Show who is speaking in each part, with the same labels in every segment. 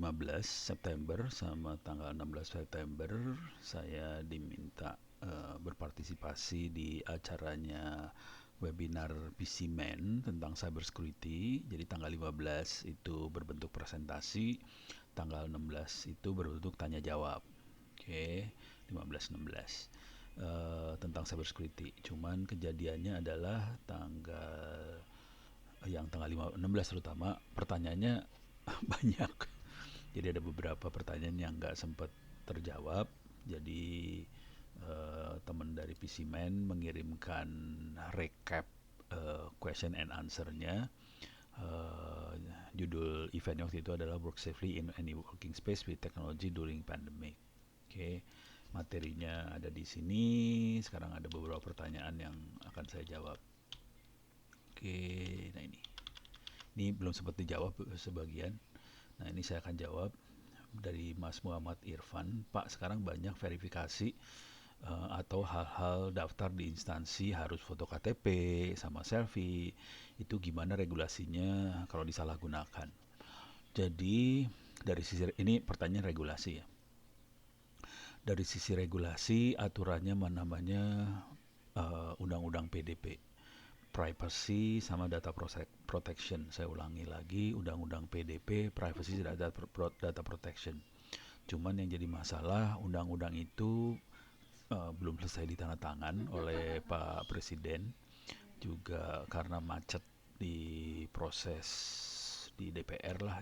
Speaker 1: 15 September sama tanggal 16 September saya diminta berpartisipasi di acaranya webinar PCman tentang cybersecurity. Jadi tanggal 15 itu berbentuk presentasi, tanggal 16 itu berbentuk tanya jawab. Oke, 15-16 tentang cybersecurity. Cuman kejadiannya adalah tanggal 16 terutama pertanyaannya banyak. Jadi ada beberapa pertanyaan yang nggak sempat terjawab. Jadi teman dari PC Man mengirimkan recap question and answer-nya. Uh, Judul eventnya waktu itu adalah Work Safely in Any Working Space with Technology During Pandemic. Oke, materinya ada di sini. Sekarang ada beberapa pertanyaan yang akan saya jawab. Oke, nah ini belum sempat dijawab sebagian. Nah, ini saya akan jawab dari Mas Muhammad Irfan. Pak, sekarang banyak verifikasi atau hal-hal daftar di instansi harus foto KTP sama selfie. Itu gimana regulasinya kalau disalahgunakan? Jadi dari sisi ini pertanyaan regulasi ya. Dari sisi regulasi aturannya namanya Undang-Undang PDP, Privacy sama Data Protection. Saya ulangi lagi, Undang-Undang PDP, Privacy Data Protection. Cuman yang jadi masalah, undang-undang itu belum selesai ditandatangan oleh Pak Presiden, juga karena macet di proses di DPR lah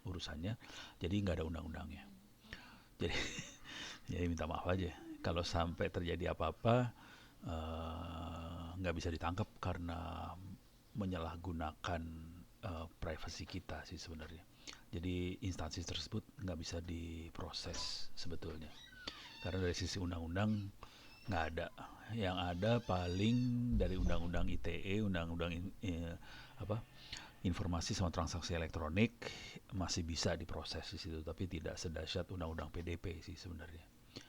Speaker 1: urusannya, jadi nggak ada undang-undangnya. Jadi jadi minta maaf aja kalau sampai terjadi apa-apa nggak bisa ditangkap karena menyalahgunakan privasi kita sih sebenarnya. Jadi instansi tersebut nggak bisa diproses sebetulnya karena dari sisi undang-undang nggak ada. Yang ada paling dari undang-undang ITE, undang-undang apa informasi sama transaksi elektronik masih bisa diproses di situ, tapi tidak sedahsyat undang-undang PDP sih sebenarnya.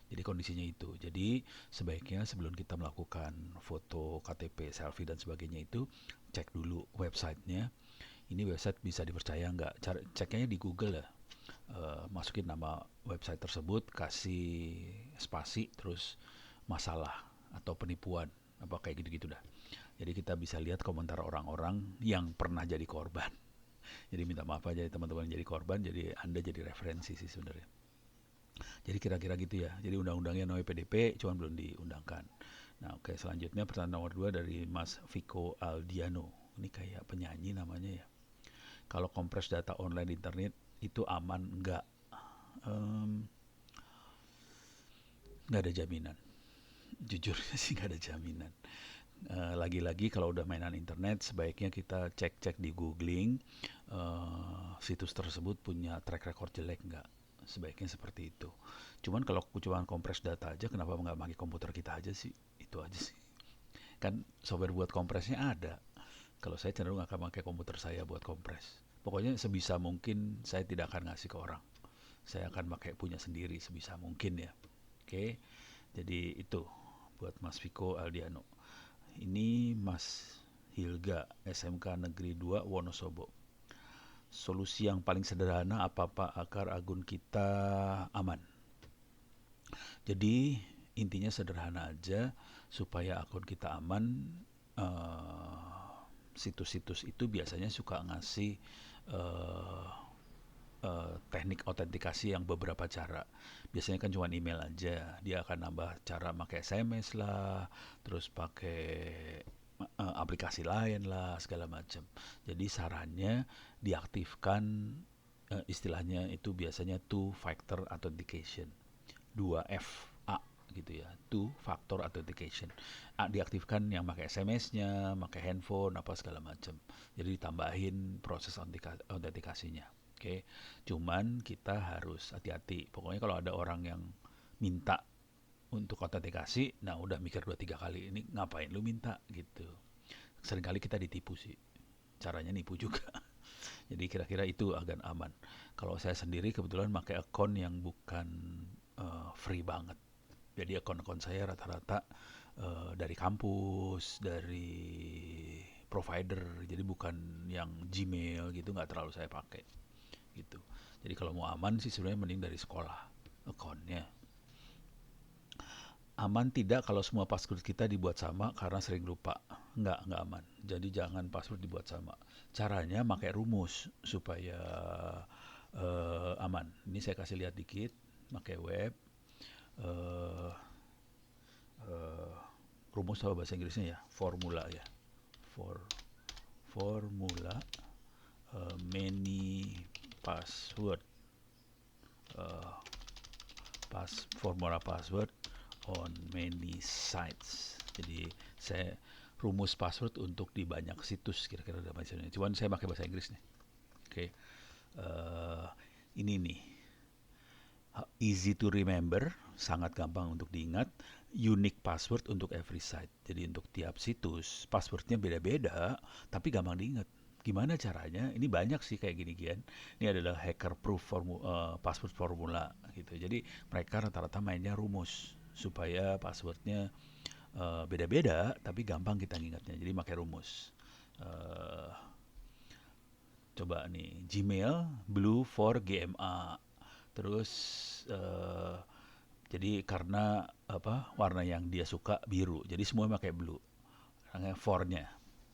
Speaker 1: Jadi kondisinya itu. Jadi sebaiknya sebelum kita melakukan foto KTP, selfie dan sebagainya itu cek dulu websitenya. Ini website bisa dipercaya nggak? Ceknya di Google ya. Masukin nama website tersebut, kasih spasi, terus masalah atau penipuan, apa kayak gitu-gitu dah. Jadi kita bisa lihat komentar orang-orang yang pernah jadi korban. Jadi minta maaf aja teman-teman yang jadi korban, jadi Anda jadi referensi sih sebenarnya. Jadi kira-kira gitu ya. Jadi undang-undangnya namanya PDP, cuman belum diundangkan. Nah, oke, selanjutnya pertanyaan nomor 2 dari Mas Viko Aldiano. Ini kayak penyanyi namanya ya. Kalau kompres data online di internet itu aman enggak? Em, Nggak ada jaminan. Jujur sih nggak ada jaminan. Lagi-lagi kalau udah mainan internet sebaiknya kita cek-cek di googling situs tersebut punya track record jelek nggak, sebaiknya seperti itu. Cuman kalau cuma kompres data aja kenapa nggak pakai komputer kita aja sih, itu aja sih. Kan software buat kompresnya ada. Kalau saya cenderung akan pakai komputer saya buat kompres. Pokoknya sebisa mungkin saya tidak akan ngasih ke orang, saya akan pakai punya sendiri sebisa mungkin ya. Oke, jadi itu buat Mas Viko Aldiano. Ini Mas Hilga, SMK Negeri 2 Wonosobo. Solusi yang paling sederhana apa Pak agar akun kita aman? Jadi intinya sederhana aja supaya akun kita aman. Situs-situs itu biasanya suka ngasih eh, teknik autentikasi yang beberapa cara. Biasanya kan cuma email aja. Dia akan nambah cara pakai SMS lah, terus pakai aplikasi lain lah, segala macam. Jadi sarannya diaktifkan istilahnya itu biasanya two factor authentication. 2FA gitu ya. Two factor authentication. A diaktifkan yang pakai SMS-nya, pakai handphone apa segala macam. Jadi ditambahin proses autentikasinya. Oke, cuman kita harus hati-hati. Pokoknya kalau ada orang yang minta untuk autentikasi, nah udah mikir 2-3 kali, ini ngapain lu minta gitu. Seringkali kita ditipu sih. Caranya nipu juga. Jadi kira-kira itu agak aman. Kalau saya sendiri kebetulan pakai akun yang bukan free banget. Jadi akun-akun saya rata-rata dari kampus, dari provider. Jadi bukan yang Gmail gitu, nggak terlalu saya pakai. gitu. Jadi kalau mau aman sih sebenarnya mending dari sekolah akunnya. Aman tidak kalau semua password kita dibuat sama karena sering lupa. Nggak aman. Jadi jangan password dibuat sama. Caranya pakai rumus supaya aman. Ini saya kasih lihat dikit. Pakai web. eh, eh, Rumus apa bahasa Inggrisnya ya? Formula ya. For formula many password. eh, Formula password on many sites. Jadi saya rumus password untuk di banyak situs kira-kira dalam bahasa Indonesia. Cuman saya pakai bahasa Inggris nih. Oke. Eh, ini nih. Easy to remember, sangat gampang untuk diingat. Unique password untuk every site. Jadi untuk tiap situs passwordnya beda-beda, tapi gampang diingat. Gimana caranya? Ini banyak sih kayak gini-ginian. Ini adalah hacker proof password formula gitu. Jadi mereka rata-rata mainnya rumus supaya passwordnya beda-beda, tapi gampang kita ingatnya. Jadi pakai rumus. Eh, Coba nih, Gmail blue for GMA. Terus eh, jadi karena apa warna yang dia suka biru, jadi semua pakai blue. Karena for-nya.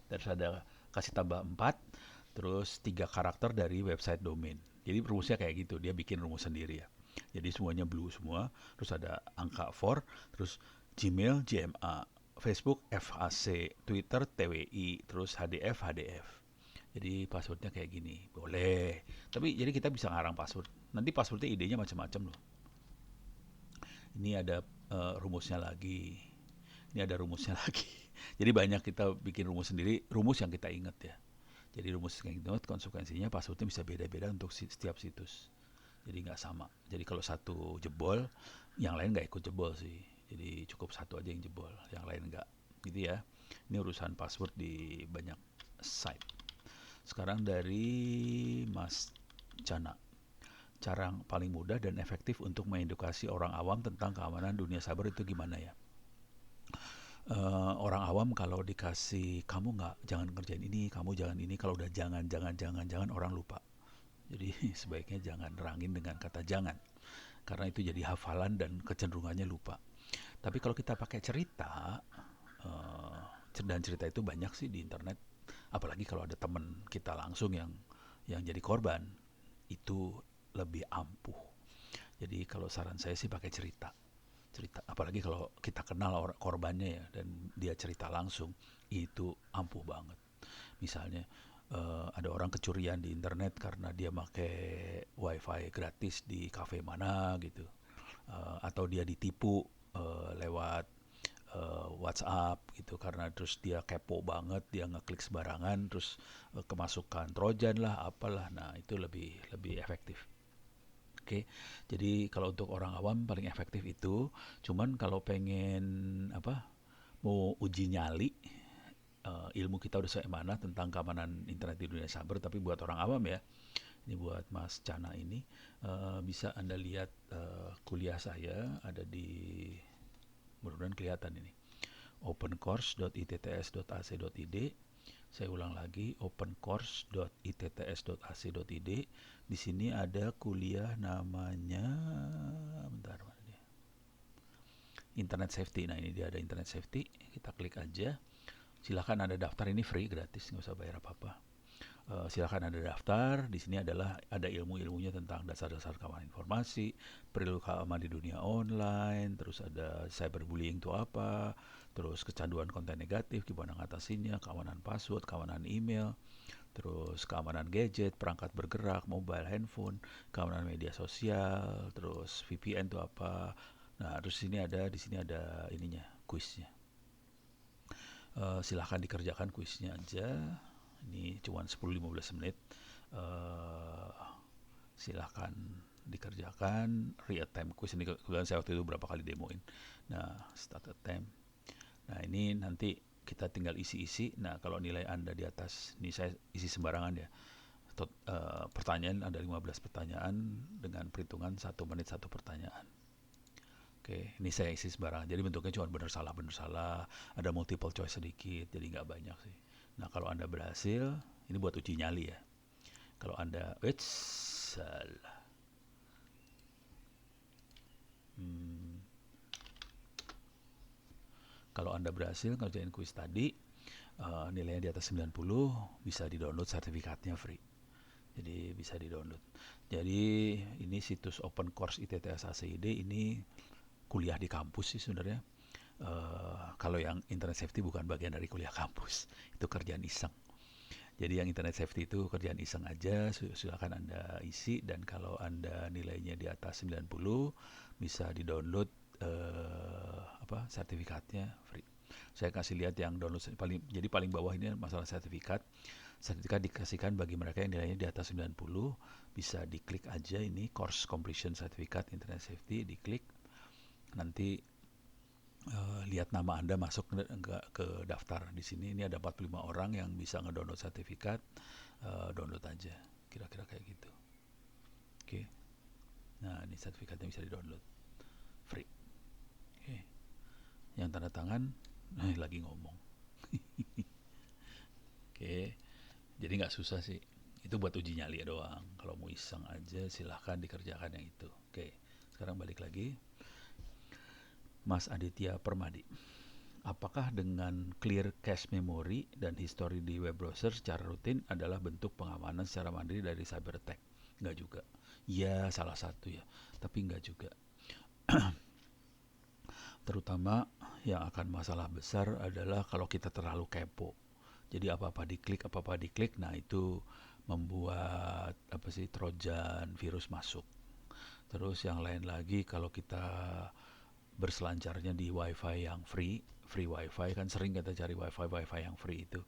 Speaker 1: Terus ada kasih tambah 4, terus 3 karakter dari website domain. Jadi rumusnya kayak gitu, dia bikin rumus sendiri ya. Jadi semuanya blue semua, terus ada angka for, terus Gmail GMA, Facebook FAC, Twitter TWI, terus HDF HDF. Jadi passwordnya kayak gini, boleh. Tapi jadi kita bisa ngarang password. Nanti passwordnya idenya macam-macam loh. Ini ada rumusnya lagi. Ini ada rumusnya lagi. Jadi banyak kita bikin rumus sendiri, rumus yang kita ingat ya. Jadi rumus yang kita ingat konsekuensinya passwordnya bisa beda-beda untuk setiap situs. Jadi nggak sama. Jadi kalau satu jebol, yang lain nggak ikut jebol sih. Jadi cukup satu aja yang jebol, yang lain nggak. Gitu ya. Ini urusan password di banyak site. Sekarang dari Mas Cana. Cara yang paling mudah dan efektif untuk mengedukasi orang awam tentang keamanan dunia cyber itu gimana ya? Orang awam kalau dikasih kamu nggak jangan kerjain ini, kamu jangan ini, kalau udah jangan orang lupa. Jadi sebaiknya jangan nerangin dengan kata jangan, karena itu jadi hafalan dan kecenderungannya lupa. Tapi kalau kita pakai cerita, eh, dan cerita itu banyak sih di internet, apalagi kalau ada teman kita langsung yang jadi korban, itu lebih ampuh. Jadi kalau saran saya sih pakai cerita. Cerita, apalagi kalau kita kenal orang korbannya ya dan dia cerita langsung, itu ampuh banget. Misalnya ada orang kecurian di internet karena dia pakai wifi gratis di kafe mana gitu. Atau dia ditipu lewat WhatsApp gitu, karena terus dia kepo banget, dia ngeklik sembarangan, terus kemasukan trojan lah apalah. Nah itu lebih lebih efektif. Oke, jadi kalau untuk orang awam paling efektif itu. Cuman kalau pengen apa, mau uji nyali ilmu kita udah sampai mana tentang keamanan internet di dunia cyber, tapi buat orang awam ya, ini buat Mas Cana ini, bisa Anda lihat kuliah saya ada di, mudah-mudahan kelihatan ini, opencourse.itts.ac.id. Saya ulang lagi, opencourse.itts.ac.id. Di sini ada kuliah namanya, bentar, mana dia? Internet Safety. Nah ini dia ada Internet Safety. Kita klik aja. Silahkan Anda daftar, ini free, gratis, nggak usah bayar apa-apa. Silakan Anda daftar. Di sini adalah ada ilmu-ilmunya tentang dasar-dasar keamanan informasi, perilaku keamanan di dunia online, terus ada cyberbullying itu apa, terus kecanduan konten negatif, gimana ngatasinya, keamanan password, keamanan email, terus keamanan gadget, perangkat bergerak, mobile handphone, keamanan media sosial, terus VPN itu apa. Nah, terus di sini ada ininya, kuisnya. Silahkan dikerjakan kuisnya aja. Ini cuma 10-15 menit. Uh, Silahkan dikerjakan real time quiz. Ini kebetulan saya waktu itu berapa kali demoin. Nah, start attempt. Nah, ini nanti kita tinggal isi-isi. Nah, kalau nilai Anda di atas, ini saya isi sembarangan ya. Pertanyaan ada 15 pertanyaan dengan perhitungan 1 menit 1 pertanyaan. Oke, ini saya isi sembarangan. Jadi bentuknya cuma benar salah, ada multiple choice sedikit, jadi nggak banyak sih. Nah, kalau Anda berhasil, ini buat uji nyali ya. Kalau Anda, salah. Kalau Anda berhasil ngerjain kuis tadi, nilainya di atas 90, bisa di-download sertifikatnya free. Jadi bisa di-download. Jadi ini situs open course ITTS ACID, ini kuliah di kampus sih sebenarnya. Kalau yang internet safety bukan bagian dari kuliah kampus, itu kerjaan iseng. Jadi yang internet safety itu kerjaan iseng aja, silakan Anda isi, dan kalau Anda nilainya di atas 90 bisa di-download sertifikatnya free. Saya kasih lihat yang download paling bawah ini masalah sertifikat. Sertifikat dikasihkan bagi mereka yang nilainya di atas 90, bisa diklik aja ini course completion certificate internet safety, diklik. Nanti lihat nama Anda masuk ke daftar di sini. Ini ada 45 orang yang bisa ngedownload sertifikat, download aja. Kira-kira kayak gitu. Oke. Nah, ini sertifikatnya bisa di-download free. Oke. Yang tanda tangan lagi ngomong. Oke. Jadi nggak susah sih. Itu buat uji nyali doang. Kalau mau iseng aja silahkan dikerjakan yang itu. Oke. Sekarang balik lagi. Mas Aditya Permadi. Apakah dengan clear cache memory dan history di web browser secara rutin adalah bentuk pengamanan secara mandiri dari cyber attack? Nggak juga. Ya, salah satu ya. Tapi nggak juga. Terutama yang akan masalah besar adalah kalau kita terlalu kepo. Jadi apa-apa diklik, nah itu membuat trojan virus masuk. Terus yang lain lagi, kalau kita berselancarnya di wifi yang free wifi, kan sering kita cari wifi yang free itu.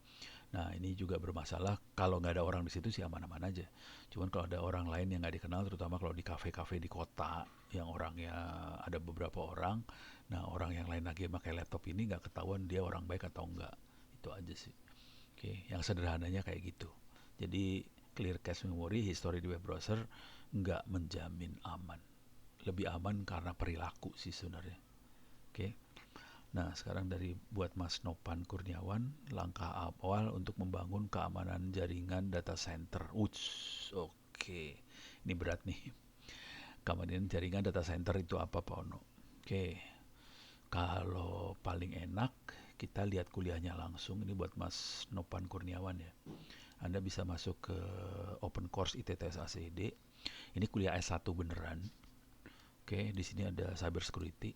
Speaker 1: Nah ini juga bermasalah. Kalau nggak ada orang di situ sih aman-aman aja. Cuman kalau ada orang lain yang nggak dikenal, terutama kalau di kafe-kafe di kota yang orangnya ada beberapa orang, nah orang yang lain lagi pakai laptop ini nggak ketahuan dia orang baik atau enggak. Itu aja sih. Oke, yang sederhananya kayak gitu. Jadi clear cache memory, history di web browser nggak menjamin aman. Lebih aman karena perilaku sih sebenarnya. Oke. Nah, sekarang buat Mas Nopan Kurniawan, langkah awal untuk membangun keamanan jaringan data center. Oke. Ini berat nih. Keamanan jaringan data center itu apa, Pak Ono? Oke. Kalau paling enak, kita lihat kuliahnya langsung. Ini buat Mas Nopan Kurniawan ya. Anda bisa masuk ke Open Course ITTS ACD. Ini kuliah S1 beneran. Oke, di sini ada cyber security.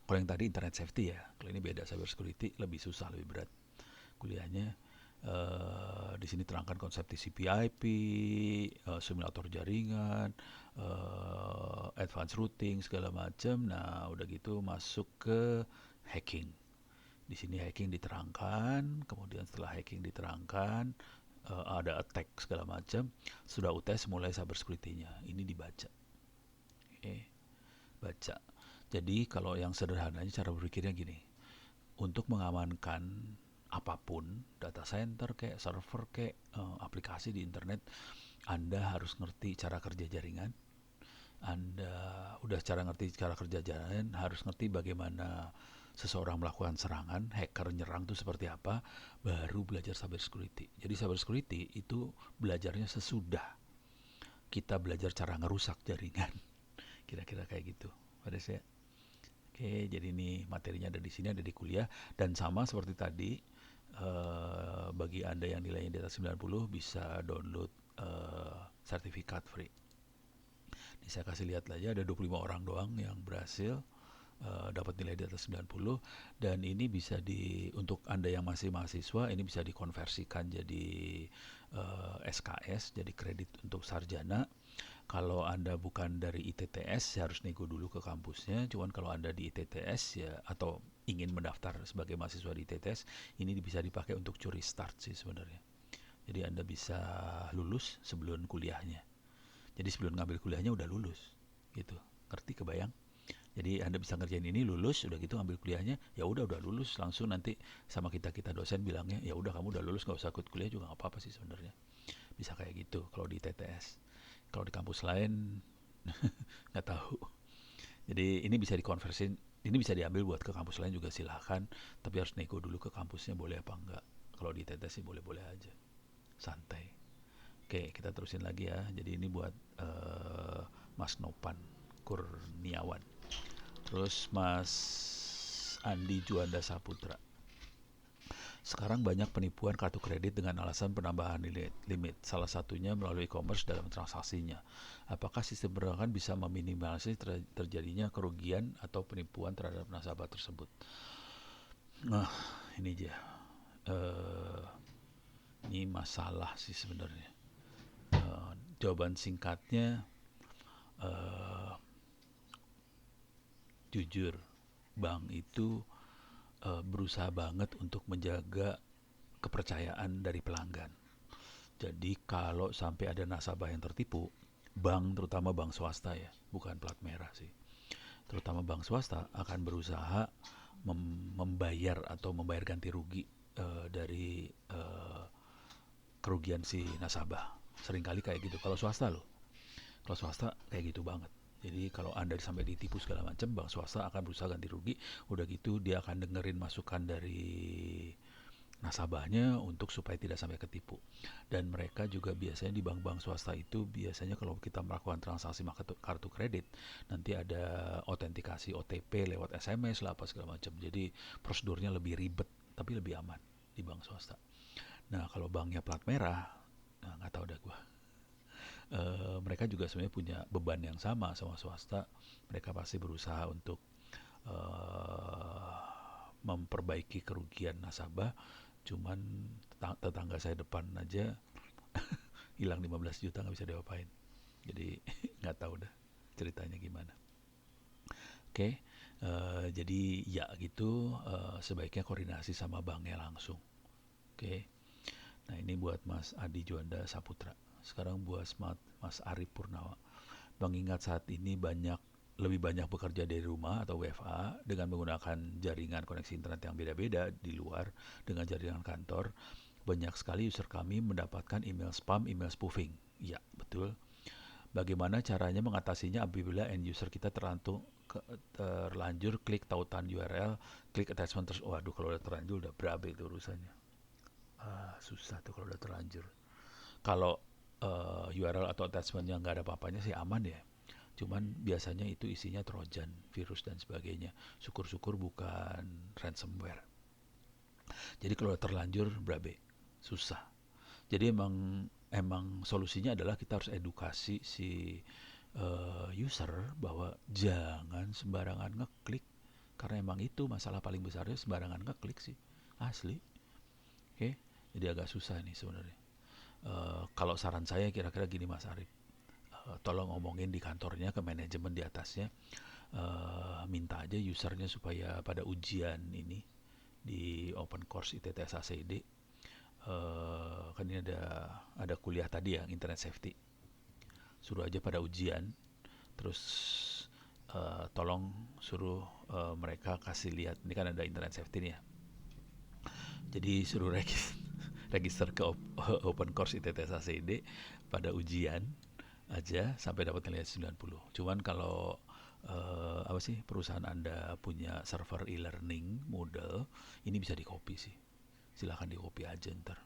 Speaker 1: Kalau yang tadi internet safety ya, kalau ini beda, cyber security lebih susah, lebih berat kuliahnya. Di sini terangkan konsep TCP/IP, simulator jaringan, advanced routing segala macam. Nah, udah gitu masuk ke hacking. Di sini hacking diterangkan, kemudian setelah hacking diterangkan ada attack segala macam. Sudah UTS mulai cyber security-nya. Ini dibaca. Baca. Jadi kalau yang sederhananya cara berpikirnya gini. Untuk mengamankan apapun, data center kayak server kayak aplikasi di internet, Anda harus ngerti cara kerja jaringan. Anda udah ngerti cara kerja jaringan, harus ngerti bagaimana seseorang melakukan serangan, hacker nyerang itu seperti apa, baru belajar cyber security. Jadi cyber security itu belajarnya sesudah kita belajar cara ngerusak jaringan. Kira-kira kayak gitu. Pada saya. Oke, jadi ini materinya ada di sini, ada di kuliah. Dan sama seperti tadi, bagi Anda yang nilainya di atas 90 bisa download sertifikat free. Ini saya kasih lihat aja, ada 25 orang doang yang berhasil dapat nilai di atas 90. Dan ini bisa untuk Anda yang masih mahasiswa, ini bisa dikonversikan jadi SKS, jadi kredit untuk sarjana. Kalau Anda bukan dari ITTS, harus nego dulu ke kampusnya. Cuman kalau Anda di ITTS ya, atau ingin mendaftar sebagai mahasiswa di ITTS, ini bisa dipakai untuk curi start sih sebenarnya. Jadi Anda bisa lulus sebelum kuliahnya. Jadi sebelum ngambil kuliahnya udah lulus, gitu. Ngerti, kebayang? Jadi Anda bisa ngerjain ini, lulus, udah gitu ngambil kuliahnya, ya udah lulus, langsung nanti sama kita dosen bilangnya, ya udah kamu udah lulus, nggak usah ikut kuliah juga nggak apa-apa sih sebenarnya. Bisa kayak gitu kalau di ITTS. Kalau di kampus lain nggak tahu. Jadi ini bisa dikonversin, ini bisa diambil buat ke kampus lain juga silahkan, tapi harus nego dulu ke kampusnya boleh apa enggak. Kalau di TTS sih boleh-boleh aja, santai. Oke, kita terusin lagi ya. Jadi ini buat Mas Nopan Kurniawan. Terus Mas Andi Juanda Saputra. Sekarang banyak penipuan kartu kredit dengan alasan penambahan limit. Salah satunya melalui e-commerce dalam transaksinya. Apakah sistem perbankan bisa meminimalisir terjadinya kerugian atau penipuan terhadap nasabah tersebut? Nah, ini dia. Ini masalah sih sebenarnya. Jawaban singkatnya, jujur, bank itu berusaha banget untuk menjaga kepercayaan dari pelanggan. Jadi kalau sampai ada nasabah yang tertipu, bank, terutama bank swasta ya, bukan plat merah sih, terutama bank swasta akan berusaha membayar atau membayar ganti rugi dari kerugian si nasabah. Seringkali kayak gitu. Kalau swasta loh, kalau swasta kayak gitu banget. Jadi kalau Anda sampai ditipu segala macam, bank swasta akan berusaha ganti rugi. Udah gitu dia akan dengerin masukan dari nasabahnya untuk supaya tidak sampai ketipu. Dan mereka juga biasanya di bank-bank swasta itu biasanya kalau kita melakukan transaksi kartu kredit, nanti ada autentikasi OTP lewat SMS lah apa segala macam. Jadi prosedurnya lebih ribet tapi lebih aman di bank swasta. Nah kalau banknya plat merah, nah nggak tahu dah gua. Mereka juga sebenarnya punya beban yang sama swasta. Mereka pasti berusaha untuk memperbaiki kerugian nasabah. Cuman tetangga saya depan aja hilang 15 juta nggak bisa diapain. Jadi nggak tahu dah ceritanya gimana. Oke, jadi ya gitu, sebaiknya koordinasi sama banknya langsung. Oke, nah ini buat Mas Adi Juanda Saputra. Sekarang buat Mas Arif Purnawa. Mengingat saat ini lebih banyak bekerja dari rumah atau WFA dengan menggunakan jaringan koneksi internet yang beda-beda di luar dengan jaringan kantor, banyak sekali user kami mendapatkan email spam, email spoofing. Ya, betul. Bagaimana caranya mengatasinya apabila end user kita terlanjur klik tautan URL, klik attachment terus. Waduh, kalau udah terlanjur udah berabe itu urusannya. Susah tuh kalau udah terlanjur. Kalau URL atau attachmentnya nggak ada apa-apanya sih aman ya. Cuman biasanya itu isinya trojan, virus dan sebagainya. Syukur-syukur bukan ransomware. Jadi kalau terlanjur berabe, susah. Jadi emang solusinya adalah kita harus edukasi si user bahwa jangan sembarangan ngeklik, karena emang itu masalah paling besarnya, sembarangan ngeklik sih, asli. Oke, jadi agak susah nih sebenarnya. Kalau saran saya kira-kira gini Mas Arif, tolong ngomongin di kantornya ke manajemen di atasnya, minta aja usernya supaya pada ujian ini di open course ITTS ACD, kan ini ada kuliah tadi ya, internet safety, suruh aja pada ujian, terus tolong suruh mereka kasih lihat, ini kan ada internet safety nih ya, jadi suruh register ke open course ITTS ACD pada ujian aja sampai dapat nilai 90. Cuman kalau apa sih, perusahaan Anda punya server e-learning Moodle, ini bisa di-copy sih. Silahkan di-copy aja ntar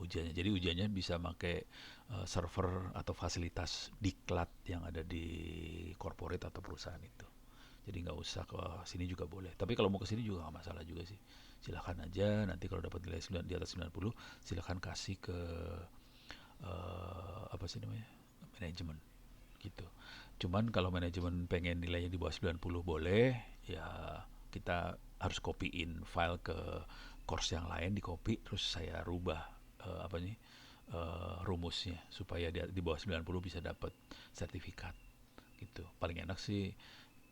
Speaker 1: ujiannya. Jadi ujiannya bisa pakai server atau fasilitas diklat yang ada di corporate atau perusahaan itu. Jadi nggak usah ke sini juga boleh. Tapi kalau mau ke sini juga nggak masalah juga sih. Silahkan aja, nanti kalau dapat nilai di atas 90, silahkan kasih ke apa sih namanya, manajemen gitu. Cuman kalau manajemen pengen nilainya di bawah 90 boleh, ya kita harus copyin file ke course yang lain, di copy terus saya rubah apa nih rumusnya supaya di bawah 90 bisa dapat sertifikat gitu. Paling enak sih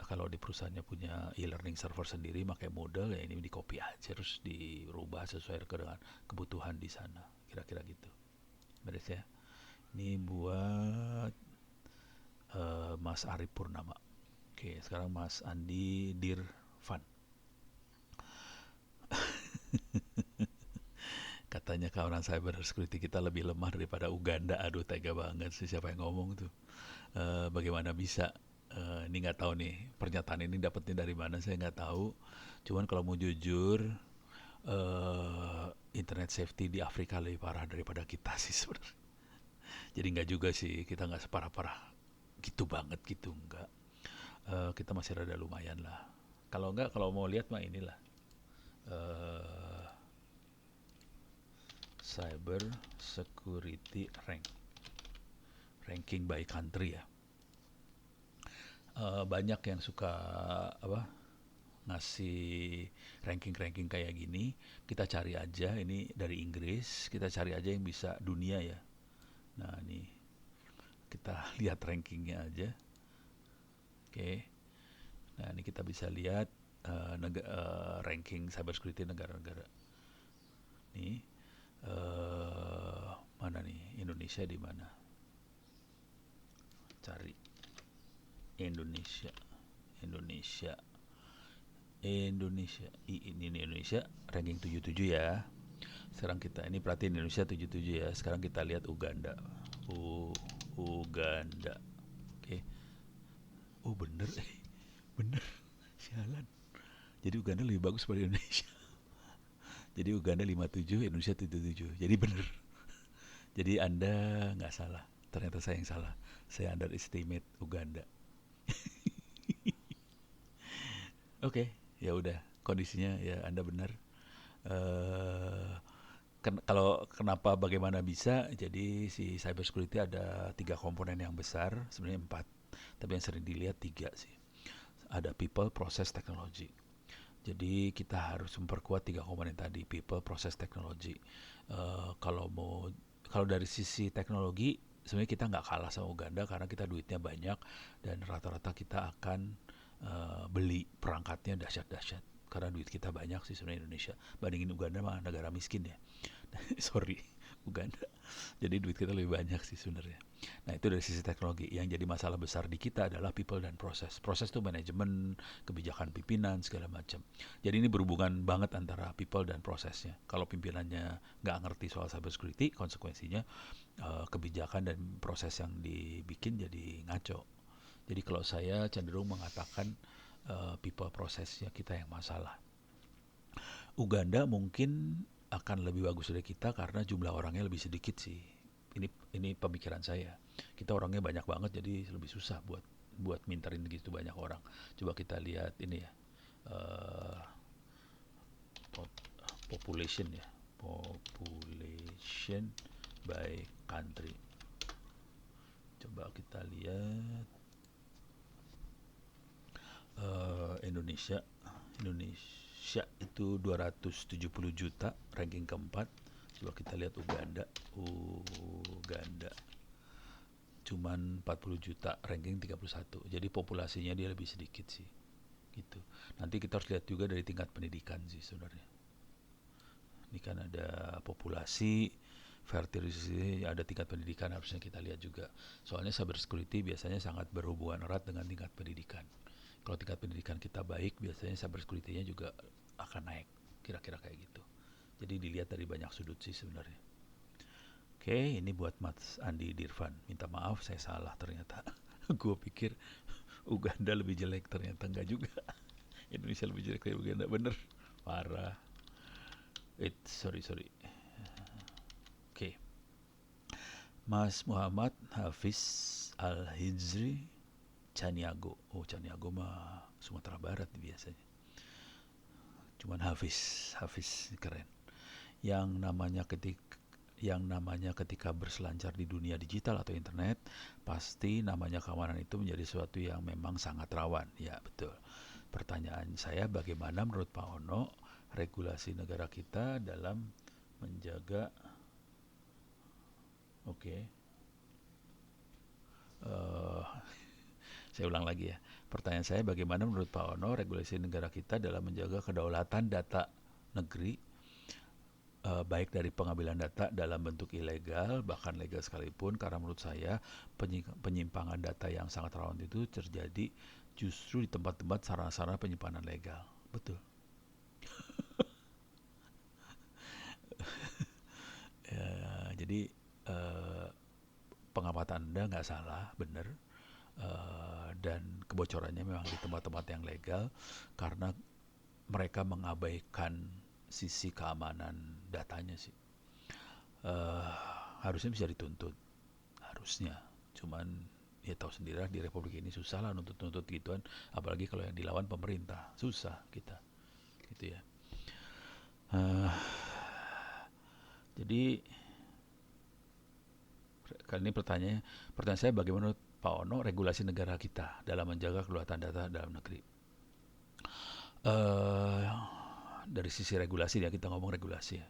Speaker 1: kalau di perusahaannya punya e-learning server sendiri pakai model, ya ini di copy aja terus dirubah sesuai dengan kebutuhan di sana, kira-kira gitu. Beres ya. Ini buat Mas Arif Purnama. Oke, sekarang Mas Andi Dirvan. Katanya kawanan cyber security kita lebih lemah daripada Uganda. Aduh, tega banget sih, siapa yang ngomong tuh. Bagaimana bisa? Ini nggak tahu nih, pernyataan ini dapetnya dari mana saya nggak tahu. Cuman kalau mau jujur, internet safety di Afrika lebih parah daripada kita sih sebenarnya. Jadi nggak juga sih, kita nggak separah-parah gitu banget gitu, nggak. Kita masih rada lumayan lah. Kalau nggak, kalau mau lihat mah inilah, eh, cyber security ranking by country ya. Banyak yang suka apa ngasih ranking-ranking kayak gini. Kita cari aja, ini dari Inggris, kita cari aja yang bisa dunia ya. Nah ini kita lihat rankingnya aja. Oke. Nah ini kita bisa lihat ranking cybersecurity negara-negara. Nih, mana nih, Indonesia di mana? Cari Indonesia, Indonesia, Indonesia. Ini Indonesia ranking 77 ya. Sekarang kita ini perhatiin Indonesia 77 ya. Sekarang kita lihat Uganda. Uganda. Oke. Oh bener, bener. Sialan. Jadi Uganda lebih bagus daripada Indonesia. Jadi Uganda 57, Indonesia 77. Jadi bener. Jadi Anda nggak salah. Ternyata saya yang salah. Saya underestimate Uganda. Oke, ya udah. Kondisinya ya Anda benar. Eh kalau kenapa bagaimana bisa? Jadi si cybersecurity ada 3 komponen yang besar, sebenarnya 4, tapi yang sering dilihat 3 sih. Ada people, process, technology. Jadi kita harus memperkuat 3 komponen tadi, people, process, technology. Kalau dari sisi teknologi, sebenarnya kita nggak kalah sama Uganda karena kita duitnya banyak dan rata-rata kita akan beli perangkatnya dahsyat-dahsyat. Karena duit kita banyak sih sebenarnya Indonesia. Bandingin Uganda mah negara miskin ya. Sorry, Uganda. Jadi duit kita lebih banyak sih sebenarnya. Nah itu dari sisi teknologi. Yang jadi masalah besar di kita adalah people dan proses. Proses itu manajemen, kebijakan pimpinan, segala macam. Jadi ini berhubungan banget antara people dan prosesnya. Kalau pimpinannya nggak ngerti soal cybersecurity, konsekuensinya kebijakan dan proses yang dibikin jadi ngaco. Jadi kalau saya cenderung mengatakan people prosesnya kita yang masalah. Uganda mungkin akan lebih bagus dari kita karena jumlah orangnya lebih sedikit sih. Ini pemikiran saya. Kita orangnya banyak banget jadi lebih susah buat minterin gitu banyak orang. Coba kita lihat ini ya. eh, Population ya. Population by country. Coba kita lihat Indonesia. Indonesia itu 270 juta, ranking keempat. Coba kita lihat Uganda. Uganda cuman 40 juta, ranking 31. Jadi populasinya dia lebih sedikit sih. Gitu. Nanti kita harus lihat juga dari tingkat pendidikan sih sebenarnya. Ini kan ada populasi, fertility, ada tingkat pendidikan harusnya kita lihat juga. Soalnya cyber security biasanya sangat berhubungan erat dengan tingkat pendidikan. Kalau tingkat pendidikan kita baik, biasanya cyber security-nya juga akan naik. Kira-kira kayak gitu. Jadi dilihat dari banyak sudut sih sebenarnya. Oke, ini buat Mas Andi Dirvan. Minta maaf, saya salah ternyata. Gue pikir Uganda lebih jelek, ternyata enggak juga. Indonesia lebih jelek dari Uganda, bener. Parah. Sorry. Oke, Mas Muhammad Hafiz Al-Hijri Caniago. Oh, Caniago mah Sumatera Barat biasanya. Cuman Hafiz keren. Yang namanya ketika berselancar di dunia digital atau internet, pasti namanya keamanan itu menjadi sesuatu yang memang sangat rawan. Ya, betul. Pertanyaan saya, bagaimana menurut Pak Ono regulasi negara kita dalam menjaga, oke, uh, saya ulang lagi ya. Pertanyaan saya, bagaimana menurut Pak Ono regulasi negara kita dalam menjaga kedaulatan data negeri, baik dari pengambilan data dalam bentuk ilegal, bahkan legal sekalipun, karena menurut saya penyimpangan data yang sangat rawan itu terjadi justru di tempat-tempat sarana-sarana penyimpanan legal. Betul. Jadi pengamatan Anda nggak salah, benar. Dan kebocorannya memang di tempat-tempat yang legal karena mereka mengabaikan sisi keamanan datanya sih. Harusnya bisa dituntut. harusnya. Cuman ya tahu sendiri lah, di Republik ini susah lah nuntut-nuntut gituan, apalagi kalau yang dilawan pemerintah, susah kita gitu ya. Eh, jadi kali ini pertanyaan saya, bagaimana menurut Pak Ono regulasi negara kita dalam menjaga kedaulatan data dalam negeri? eh dari sisi regulasi ya, kita ngomong regulasi ya.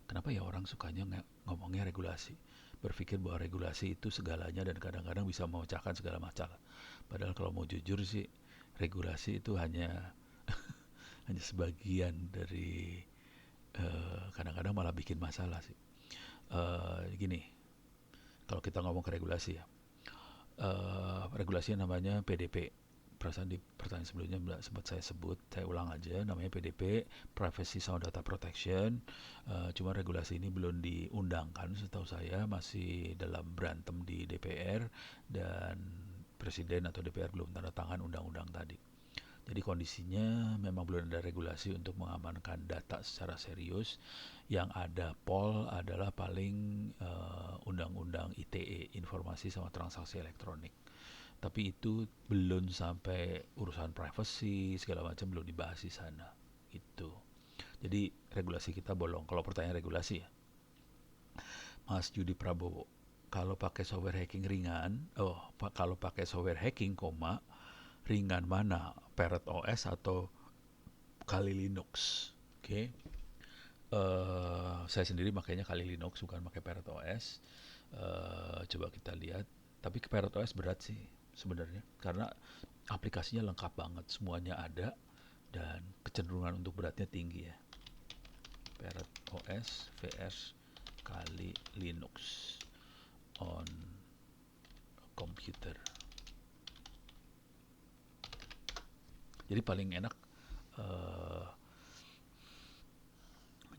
Speaker 1: Kenapa ya orang sukanya ngomongnya regulasi? Berpikir bahwa regulasi itu segalanya dan kadang-kadang bisa memecahkan segala masalah. Padahal kalau mau jujur sih, regulasi itu hanya hanya sebagian dari, kadang-kadang malah bikin masalah sih. Gini, kalau kita ngomong ke regulasi ya, regulasi yang namanya PDP. Perasaan di pertanyaan sebelumnya sempat saya sebut, saya ulang aja, namanya PDP, Privacy Sound Data Protection. Cuma regulasi ini belum diundangkan, setahu saya masih dalam berantem di DPR, dan Presiden atau DPR belum tanda tangan undang-undang tadi. Jadi kondisinya memang belum ada regulasi untuk mengamankan data secara serius. Yang ada POL adalah paling undang-undang ITE, Informasi sama Transaksi Elektronik. Tapi itu belum sampai urusan privacy segala macam, belum dibahas di sana itu. Jadi regulasi kita bolong. Kalau pertanyaan regulasi ya, Mas Yudi Prabowo, kalau pakai software hacking ringan, kalau pakai software hacking ringan mana, Parrot OS atau Kali Linux? Oke. Okay. Saya sendiri makanya Kali Linux, bukan pakai Parrot OS. Coba kita lihat. Tapi ke Parrot OS berat sih sebenarnya, karena aplikasinya lengkap banget, semuanya ada, dan kecenderungan untuk beratnya tinggi ya. Parrot OS vs Kali Linux on computer. Jadi paling enak,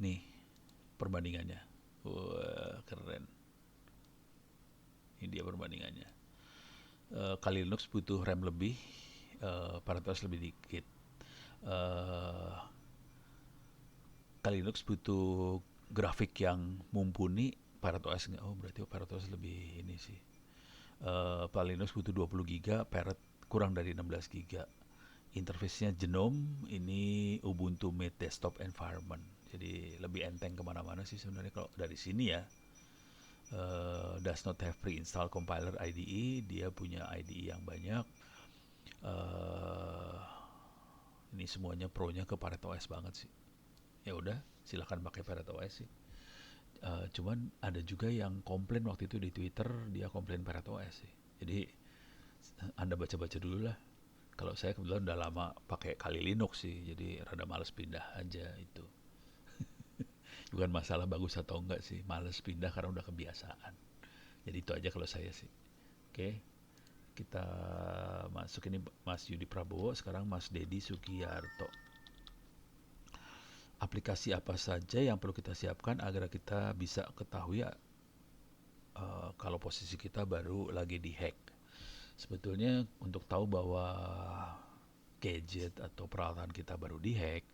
Speaker 1: nih perbandingannya. Wah, keren. Ini dia perbandingannya. Kali Linux butuh RAM lebih, Parrot OS lebih dikit. Kali Linux butuh grafik yang mumpuni, Parrot OS nggak. Oh, berarti Parrot OS lebih ini sih. Kali Linux butuh 20 GB, Parrot kurang dari 16 GB. Interface-nya Genome, ini Ubuntu Mate Desktop Environment. Jadi lebih enteng kemana-mana sih sebenarnya kalau dari sini ya. Does not have pre-install compiler IDE, dia punya IDE yang banyak. Ini semuanya pro-nya ke Parrot OS banget sih. Ya udah, silakan pakai Parrot OS sih. Cuman ada juga yang komplain waktu itu di Twitter, dia komplain Parrot OS sih. Jadi Anda baca-baca dulu lah. Kalau saya kebetulan udah lama pakai Kali Linux sih, jadi rada males pindah aja itu. Bukan masalah bagus atau enggak sih, males pindah karena udah kebiasaan. Jadi itu aja kalau saya sih. Oke, kita masuk ini Mas Yudi Prabowo, sekarang Mas Dedi Sugiyarto. Aplikasi apa saja yang perlu kita siapkan agar kita bisa ketahui kalau posisi kita baru lagi dihack? Sebetulnya untuk tahu bahwa gadget atau peralatan kita baru dihack,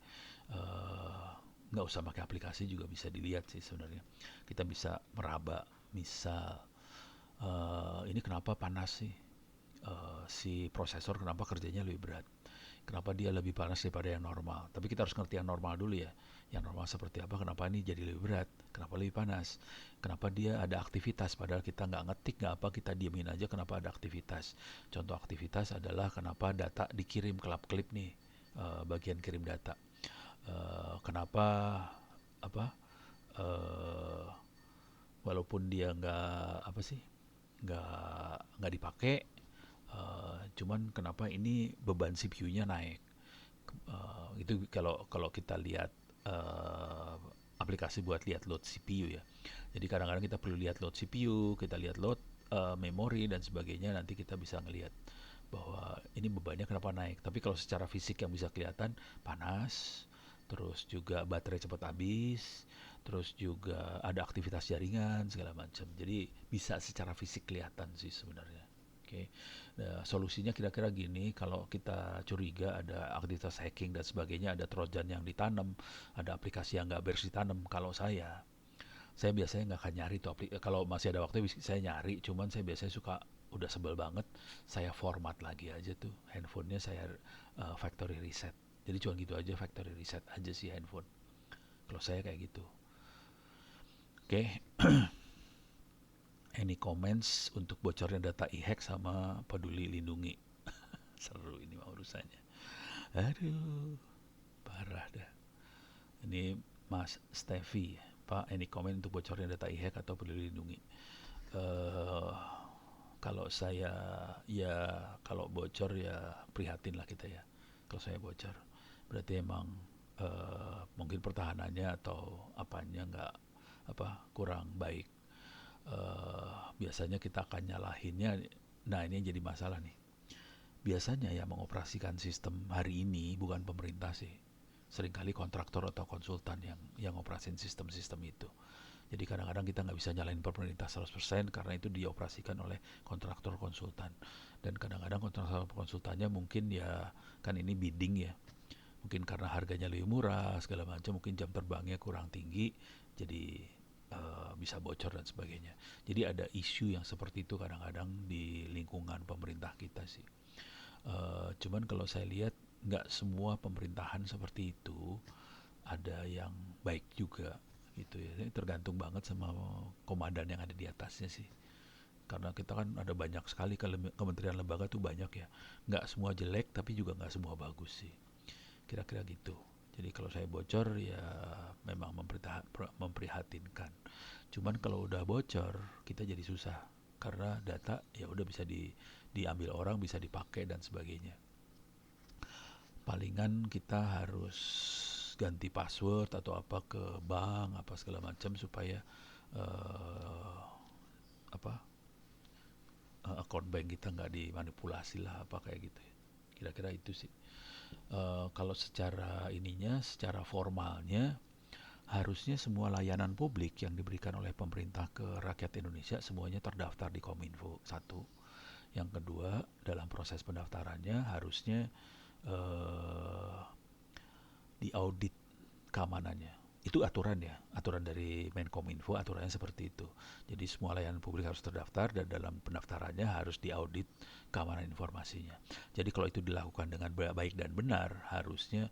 Speaker 1: nggak usah pakai aplikasi juga bisa dilihat sih sebenarnya. Kita bisa meraba, misal ini kenapa panas sih, si prosesor kenapa kerjanya lebih berat, kenapa dia lebih panas daripada yang normal. Tapi kita harus ngerti yang normal dulu ya, yang normal seperti apa, kenapa ini jadi lebih berat, kenapa lebih panas, kenapa dia ada aktivitas padahal kita nggak ngetik nggak apa, kita diemin aja, kenapa ada aktivitas. Contoh aktivitas adalah kenapa data dikirim kelap-kelip nih, bagian kirim data. Kenapa apa, uh, walaupun dia nggak dipakai, cuman kenapa ini beban CPU-nya naik. Itu kalau kalau kita lihat aplikasi buat lihat load CPU ya. Jadi kadang-kadang kita perlu lihat load CPU, kita lihat load memori dan sebagainya, nanti kita bisa ngelihat bahwa ini bebannya kenapa naik. Tapi kalau secara fisik yang bisa kelihatan, panas, terus juga baterai cepat habis, terus juga ada aktivitas jaringan segala macam. Jadi bisa secara fisik kelihatan sih sebenarnya. Oke. Nah, solusinya kira-kira gini, kalau kita curiga ada aktivitas hacking dan sebagainya, ada trojan yang ditanam, ada aplikasi yang nggak beres ditanam, kalau saya Saya biasanya nggak akan nyari tuh kalau masih ada waktu saya nyari, cuman saya biasanya suka udah sebel banget, saya format lagi aja tuh handphonenya, saya factory reset. Jadi cuma gitu aja, factory reset aja sih handphone. Kalau saya kayak gitu. Oke, any comments untuk bocornya data e-hack sama peduli lindungi? Seru ini mah urusannya. Aduh, parah dah. Ini Mas Steffi, Pak, any comment untuk bocornya data e-hack atau peduli lindungi? eh Kalau saya, ya kalau bocor ya prihatin lah kita ya. Kalau saya bocor, berarti emang mungkin pertahanannya atau apanya nggak kurang baik. Biasanya kita akan nyalahinnya. Nah ini yang jadi masalah nih. Biasanya yang mengoperasikan sistem hari ini bukan pemerintah sih. Seringkali kontraktor atau konsultan yang operasin sistem-sistem itu. Jadi kadang-kadang kita nggak bisa nyalain pemerintah 100% karena itu dioperasikan oleh kontraktor konsultan. Dan kadang-kadang kontraktor konsultannya mungkin ya, kan ini bidding ya. Mungkin karena harganya lebih murah segala macam, mungkin jam terbangnya kurang tinggi, jadi bisa bocor dan sebagainya. Jadi ada isu yang seperti itu kadang-kadang di lingkungan pemerintah kita sih. Cuman kalau saya lihat nggak semua pemerintahan seperti itu, ada yang baik juga gitu ya. Ini tergantung banget sama komandan yang ada di atasnya sih. Karena kita kan ada banyak sekali kementerian lembaga tuh banyak ya. Nggak semua jelek tapi juga nggak semua bagus sih. Kira-kira gitu. Jadi kalau saya bocor ya memang memprihatinkan. Cuman kalau udah bocor kita jadi susah karena data ya udah bisa diambil orang, bisa dipakai dan sebagainya. Palingan kita harus ganti password atau apa ke bank apa segala macam supaya uh, apa account bank kita nggak dimanipulasi lah apa kayak gitu ya. Kira-kira itu sih. Kalau secara ininya, secara formalnya harusnya semua layanan publik yang diberikan oleh pemerintah ke rakyat Indonesia semuanya terdaftar di Kominfo. Satu. Yang kedua, dalam proses pendaftarannya harusnya eh, diaudit keamanannya. Itu aturan ya, aturan dari Menkominfo, aturannya seperti itu. Jadi semua layanan publik harus terdaftar dan dalam pendaftarannya harus diaudit keamanan informasinya. Jadi kalau itu dilakukan dengan baik dan benar, harusnya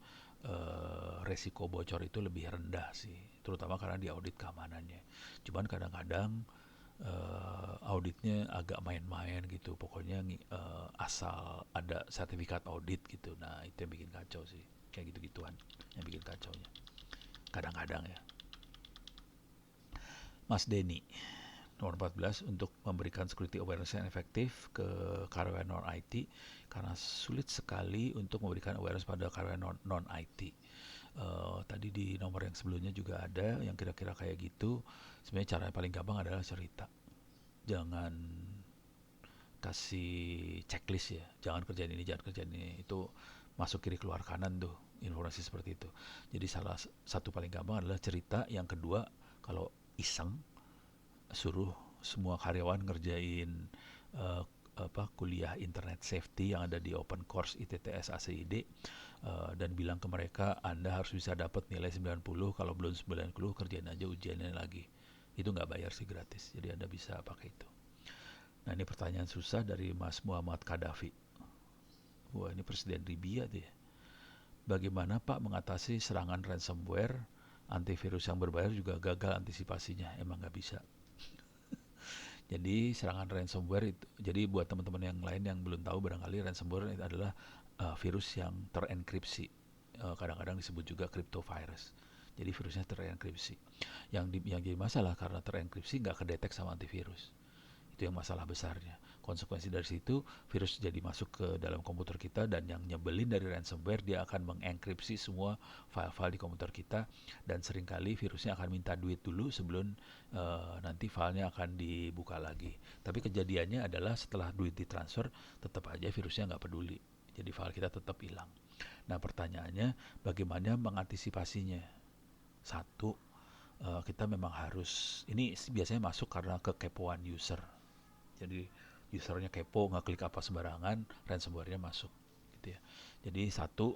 Speaker 1: resiko bocor itu lebih rendah sih, terutama karena diaudit keamanannya. Cuman kadang-kadang auditnya agak main-main gitu, pokoknya asal ada sertifikat audit gitu. Nah itu yang bikin kacau sih, kayak gitu-gituan yang bikin kacaunya kadang-kadang ya. Mas Denny, nomor 14, untuk memberikan security awareness yang efektif ke karyawan non-IT karena sulit sekali untuk memberikan awareness pada karyawan non-IT. Tadi di nomor yang sebelumnya juga ada yang kira-kira kayak gitu. Sebenarnya cara yang paling gampang adalah cerita. Jangan kasih checklist ya, jangan kerjain ini, jangan kerjain ini. Itu masuk kiri keluar kanan tuh informasi seperti itu. Jadi salah satu paling gampang adalah cerita. Yang kedua, kalau iseng suruh semua karyawan ngerjain uh, kuliah internet safety yang ada di Open Course ITTS ACID, dan bilang ke mereka Anda harus bisa dapat nilai 90, kalau belum 90 kerjain aja ujiannya lagi. Itu nggak bayar sih, gratis, jadi Anda bisa pakai itu. Nah ini pertanyaan susah dari Mas Muhammad Kadafi. Wah ini presiden Libya deh. Bagaimana Pak mengatasi serangan ransomware? Antivirus yang berbayar juga gagal antisipasinya. Emang nggak bisa. Jadi serangan ransomware itu, jadi buat teman-teman yang lain yang belum tahu, barangkali ransomware itu adalah virus yang terenkripsi. Kadang-kadang disebut juga cryptovirus. Jadi virusnya terenkripsi. Yang jadi masalah karena terenkripsi nggak kedetek sama antivirus. Itu yang masalah besarnya. Konsekuensi dari situ, virus jadi masuk ke dalam komputer kita, dan yang nyebelin dari ransomware, dia akan mengenkripsi semua file-file di komputer kita, dan seringkali virusnya akan minta duit dulu sebelum nanti filenya akan dibuka lagi. Tapi kejadiannya adalah setelah duit ditransfer, tetap aja virusnya nggak peduli. Jadi file kita tetap hilang. Nah pertanyaannya, bagaimana mengantisipasinya? Satu, kita memang harus, ini biasanya masuk karena kekepoan user. Jadi usernya kepo, nggak klik apa sembarangan, ransomware-nya masuk gitu ya. Jadi satu,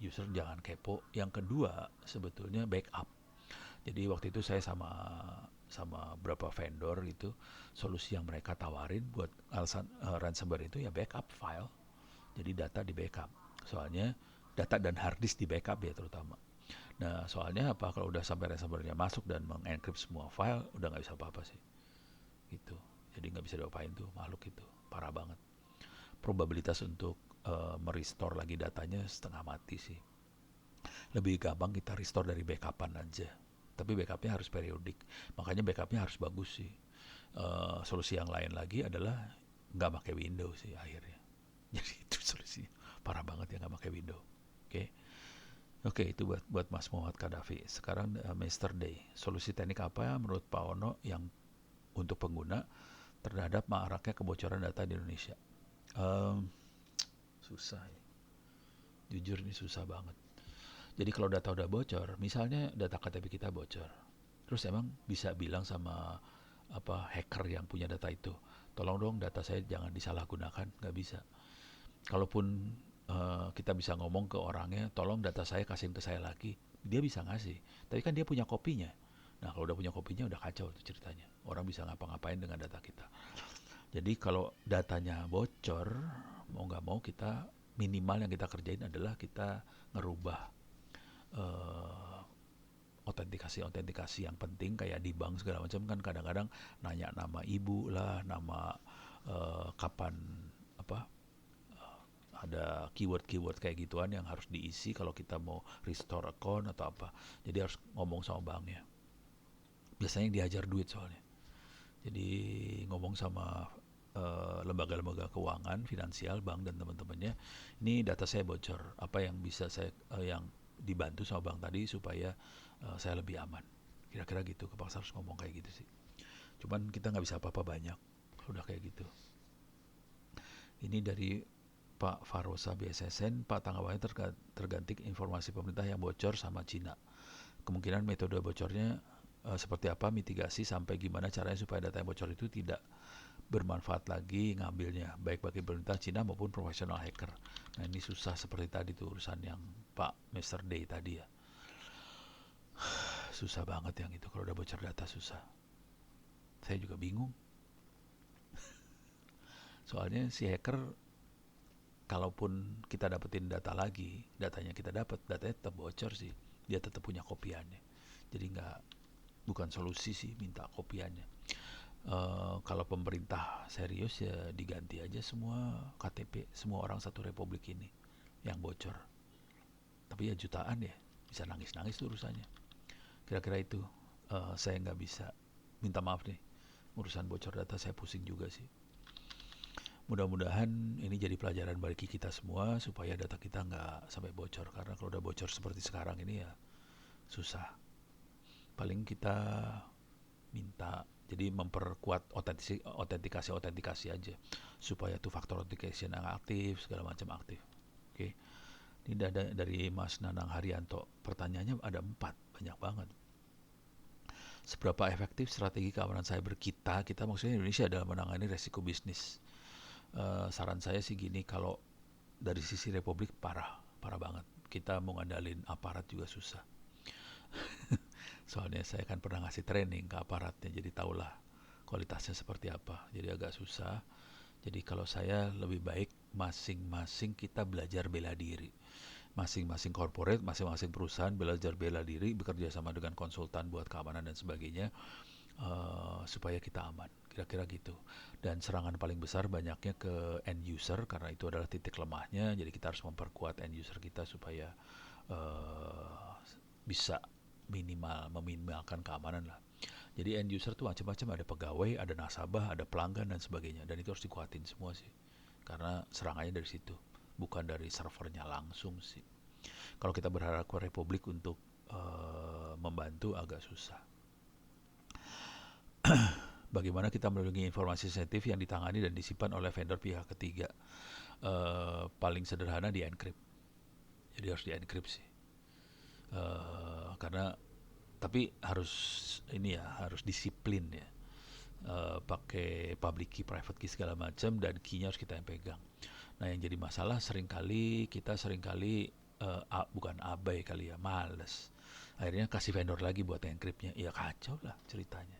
Speaker 1: user jangan kepo. Yang kedua sebetulnya backup. Jadi waktu itu saya sama sama beberapa vendor gitu, solusi yang mereka tawarin buat alasan ransomware itu ya backup file. Jadi data di backup. Soalnya data dan hard disk di backup ya terutama. Nah, soalnya apa, kalau udah sampai ransomware-nya masuk dan mengencrypt semua file, udah nggak bisa apa-apa sih. Gitu. Jadi nggak bisa diapain tuh makhluk itu. Parah banget. Probabilitas untuk merestore lagi datanya setengah mati sih. Lebih gampang kita restore dari backupan aja. Tapi backupnya harus periodik. Makanya backupnya harus bagus sih. Solusi yang lain lagi adalah nggak pakai Windows sih akhirnya. Jadi itu solusinya. Parah banget ya nggak pakai Windows. Oke. Oke, itu buat Mas Muhammad Kadafi. Sekarang Mr. Day. Solusi teknik apa menurut Pak Ono yang untuk pengguna terhadap maraknya kebocoran data di Indonesia? Um, Susah ya. Jujur ini susah banget. Jadi kalau data udah bocor, misalnya data KTP kita bocor, terus emang bisa bilang sama apa hacker yang punya data itu, tolong dong data saya jangan disalahgunakan, nggak bisa. Kalaupun kita bisa ngomong ke orangnya, tolong data saya kasihin ke saya lagi, dia bisa ngasih. Tapi kan dia punya kopinya. Nah kalau udah punya kopinya udah kacau tuh ceritanya. Orang bisa ngapa-ngapain dengan data kita. Jadi kalau datanya bocor, mau nggak mau kita minimal yang kita kerjain adalah kita ngerubah eh, autentikasi yang penting kayak di bank segala macam kan kadang-kadang nanya nama ibu lah, nama kapan apa ada keyword-keyword kayak gituan yang harus diisi kalau kita mau restore account atau apa. Jadi harus ngomong sama banknya. Biasanya yang dihajar duit soalnya. Jadi ngomong sama lembaga-lembaga keuangan, finansial, bank dan teman-temannya, ini data saya bocor. Apa yang bisa saya yang dibantu sama bank tadi supaya saya lebih aman. Kira-kira gitu. Kepaksa harus ngomong kayak gitu sih. Cuman kita nggak bisa apa-apa banyak. Udah kayak gitu. Ini dari Pak Farosa BSSN, Pak tanggapannya tergantik informasi pemerintah yang bocor sama Cina. Kemungkinan metode bocornya seperti apa, mitigasi sampai gimana caranya supaya data yang bocor itu tidak bermanfaat lagi ngambilnya, baik bagi pemerintah Cina maupun profesional hacker. Nah ini susah seperti tadi tuh urusan yang Pak Mr. Day tadi ya. Susah banget yang itu, kalau udah bocor data susah. Saya juga bingung. Soalnya si hacker kalaupun kita dapetin data lagi, datanya kita dapat, datanya tetap bocor sih. Dia tetap punya kopiannya. Jadi nggak, bukan solusi sih minta kopiannya. Kalau pemerintah serius ya diganti aja semua KTP semua orang satu republik ini yang bocor. Tapi ya jutaan ya, bisa nangis-nangis tuh urusannya. Kira-kira itu. Saya nggak bisa, minta maaf nih, urusan bocor data saya pusing juga sih. Mudah-mudahan ini jadi pelajaran bagi kita semua supaya data kita nggak sampai bocor, karena kalau udah bocor seperti sekarang ini ya susah. Paling kita minta jadi memperkuat autentikasi aja supaya tuh faktor authentication yang aktif segala macam aktif. Oke. Ini dari Mas Nanang Haryanto. Pertanyaannya ada 4, banyak banget. Seberapa efektif strategi keamanan cyber kita maksudnya Indonesia dalam menangani resiko bisnis? Saran saya sih gini, kalau dari sisi Republik parah banget. Kita mau ngandalin aparat juga susah. Soalnya saya kan pernah ngasih training ke aparatnya, jadi tahulah kualitasnya seperti apa. Jadi agak susah. Jadi kalau saya lebih baik masing-masing kita belajar bela diri. Masing-masing corporate, masing-masing perusahaan belajar bela diri, bekerja sama dengan konsultan buat keamanan dan sebagainya, supaya kita aman. Kira-kira gitu. Dan serangan paling besar banyaknya ke end user karena itu adalah titik lemahnya. Jadi kita harus memperkuat end user kita supaya bisa meminimalkan keamanan lah. Jadi end user tuh macam-macam, ada pegawai, ada nasabah, ada pelanggan dan sebagainya. Dan itu harus dikuatin semua sih. Karena serangannya dari situ, bukan dari servernya langsung sih. Kalau kita berharap ke Republik untuk membantu agak susah. Bagaimana kita melindungi informasi sensitif yang ditangani dan disimpan oleh vendor pihak ketiga? Paling sederhana di encrypt. Jadi harus di encrypt sih. Karena tapi harus ini ya, harus disiplin ya. Pakai public key, private key segala macam, dan key-nya harus kita yang pegang. Nah yang jadi masalah kita seringkali bukan abai kali ya, males. Akhirnya kasih vendor lagi buat encryptnya, ya kacau lah ceritanya.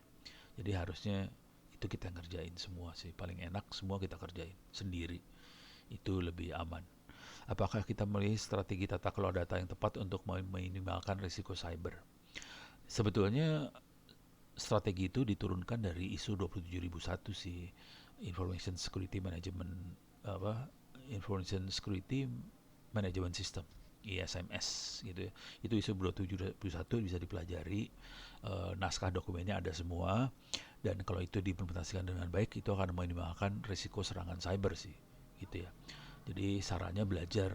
Speaker 1: Jadi harusnya itu kita ngerjain semua sih, paling enak semua kita kerjain sendiri, itu lebih aman. Apakah kita memilih strategi tata kelola data yang tepat untuk meminimalkan risiko cyber? Sebetulnya strategi itu diturunkan dari ISO 27001 sih, Information Security Management, apa, Information Security Management System, ISMS gitu ya. Itu ISO 27001 bisa dipelajari, naskah dokumennya ada semua, dan kalau itu diimplementasikan dengan baik itu akan meminimalkan risiko serangan cyber sih, gitu ya. Jadi sarannya belajar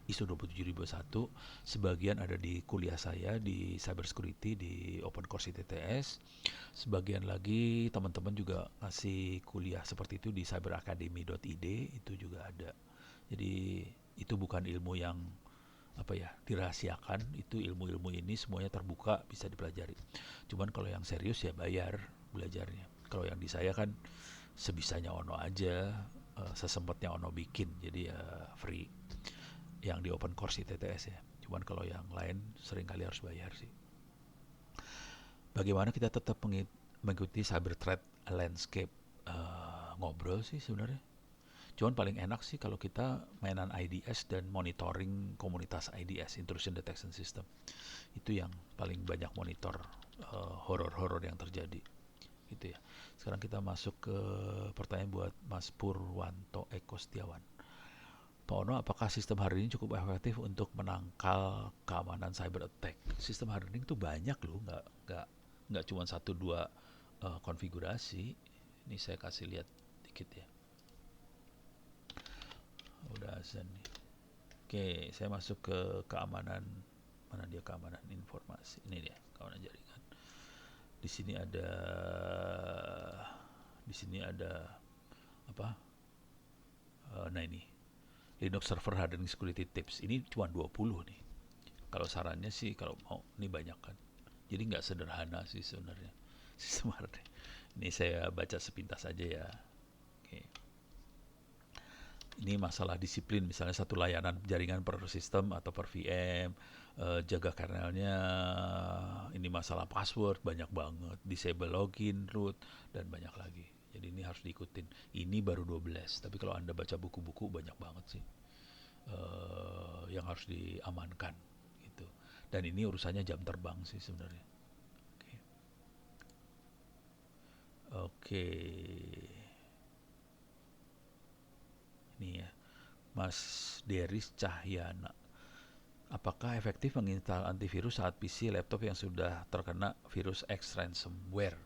Speaker 1: ISO 27001, sebagian ada di kuliah saya di cyber security di Open Course ITTS, sebagian lagi teman-teman juga ngasih kuliah seperti itu di cyberacademy.id, itu juga ada. Jadi itu bukan ilmu yang apa ya dirahasiakan, itu ilmu-ilmu ini semuanya terbuka bisa dipelajari. Cuman kalau yang serius ya bayar belajarnya. Kalau yang di saya kan sebisanya ono aja, sesempatnya ono bikin, jadi ya free yang di open course ITTS ya. Cuman kalau yang lain seringkali harus bayar sih. Bagaimana kita tetap mengikuti cyber threat landscape? Ngobrol sih sebenarnya. Cuman paling enak sih kalau kita mainan IDS dan monitoring komunitas IDS, Intrusion Detection System. Itu yang paling banyak monitor horor-horor yang terjadi. Gitu ya. Sekarang kita masuk ke pertanyaan buat Mas Purwanto Eko Setiawan. Pak Ono, apakah sistem hardening cukup efektif untuk menangkal keamanan cyber attack? Sistem hardening itu banyak loh, nggak cuma satu dua konfigurasi. Ini saya kasih lihat dikit ya. Udah azan nih. Oke, saya masuk ke keamanan. Mana dia keamanan informasi? Ini dia, keamanan jaringan. Di sini ada apa? Nah ini Linux Server Hardening Security Tips. Ini cuma 20 nih. Kalau sarannya sih kalau mau ini banyak kan. Jadi nggak sederhana sih sebenarnya sistem hardening. Ini saya baca sepintas aja ya. Oke. Ini masalah disiplin, misalnya satu layanan jaringan per sistem atau per VM, jaga kernelnya, ini masalah password banyak banget, disable login, root, dan banyak lagi. Jadi ini harus diikutin. Ini baru 12, tapi kalau Anda baca buku-buku banyak banget sih yang harus diamankan gitu. Dan ini urusannya jam terbang sih sebenarnya. Oke. Oke. Ini ya, Mas Deris Cahyana. Apakah efektif menginstal antivirus saat PC laptop yang sudah terkena virus X ransomware?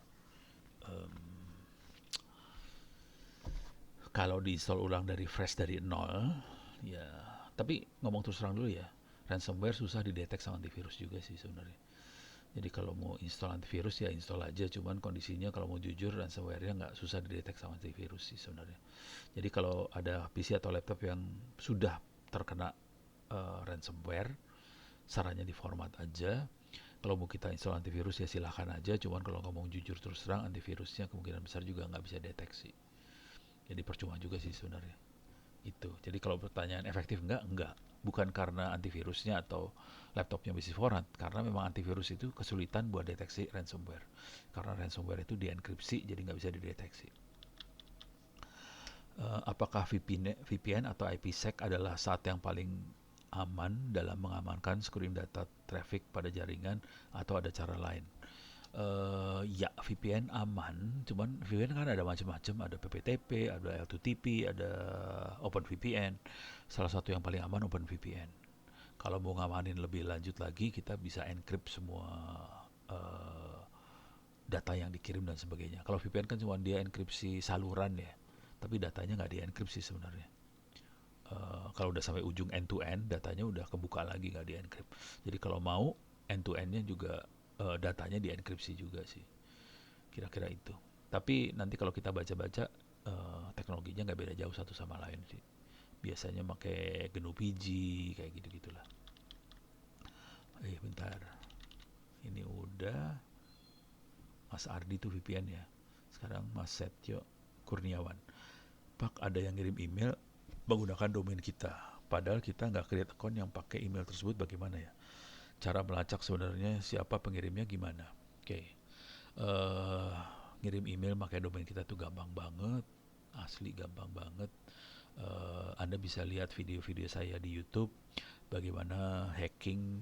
Speaker 1: Kalau diinstal ulang dari fresh dari nol, ya. Tapi ngomong terus terang dulu ya, ransomware susah didetek sama antivirus juga sih sebenarnya. Jadi kalau mau install antivirus ya install aja, cuman kondisinya kalau mau jujur ransomware-nya nggak susah didetek sama antivirus sih sebenarnya. Jadi kalau ada PC atau laptop yang sudah terkena ransomware, sarannya di format aja. Kalau mau kita install antivirus ya silahkan aja, cuman kalau ngomong jujur terus terang antivirusnya kemungkinan besar juga nggak bisa deteksi. Jadi percuma juga sih sebenarnya. Itu. Jadi kalau pertanyaan efektif enggak. Bukan karena antivirusnya atau laptopnya bisnis format, karena memang antivirus itu kesulitan buat deteksi ransomware. Karena ransomware itu dienkripsi, jadi nggak bisa dideteksi. Apakah VPN atau IPsec adalah saat yang paling aman dalam mengamankan screen data traffic pada jaringan atau ada cara lain? Ya VPN aman, cuman VPN kan ada macam-macam, ada PPTP, ada L2TP, ada OpenVPN. Salah satu yang paling aman OpenVPN. Kalau mau ngamanin lebih lanjut lagi, kita bisa encrypt semua uh, data yang dikirim dan sebagainya. Kalau VPN kan cuma dia enkripsi saluran ya, tapi datanya nggak dienkripsi sebenarnya. Kalau udah sampai ujung end to end, datanya udah kebuka lagi nggak diencrypt. Jadi kalau mau end to endnya juga datanya dienkripsi juga sih. Kira-kira itu. Tapi nanti kalau kita baca-baca teknologinya nggak beda jauh satu sama lain sih. Biasanya pakai GNU PG kayak gitu-gitulah. Bentar. Ini udah Mas Ardi tuh VPN ya. Sekarang Mas Setio Kurniawan. Pak, ada yang ngirim email menggunakan domain kita. Padahal kita nggak create account yang pakai email tersebut, bagaimana ya? cara melacak sebenarnya siapa pengirimnya gimana. Oke, eh, ngirim email pakai domain kita tuh gampang banget, asli gampang banget. Anda bisa lihat video-video saya di YouTube bagaimana hacking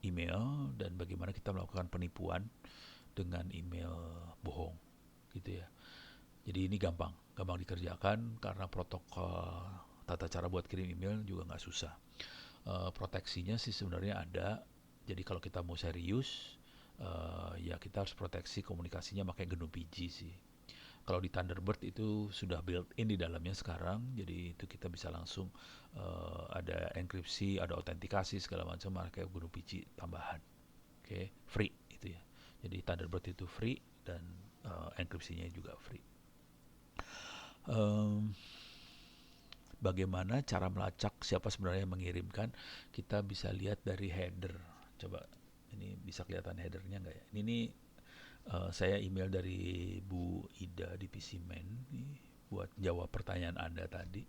Speaker 1: email dan bagaimana kita melakukan penipuan dengan email bohong gitu ya. Jadi ini gampang, gampang dikerjakan karena protokol tata cara buat kirim email juga nggak susah. Proteksinya sih sebenarnya ada. Jadi kalau kita mau serius, ya kita harus proteksi komunikasinya pakai GNU-PG sih. Kalau di Thunderbird itu sudah built-in di dalamnya sekarang, jadi itu kita bisa langsung ada enkripsi, ada autentikasi segala macam pakai GNU-PG tambahan. Oke, free itu ya. Jadi Thunderbird itu free dan enkripsinya juga free. Um, Bagaimana cara melacak siapa sebenarnya yang mengirimkan? Kita bisa lihat dari header. Coba ini bisa kelihatan headernya nggak ya? Ini saya email dari Bu Ida di PCman nih, buat jawab pertanyaan Anda tadi.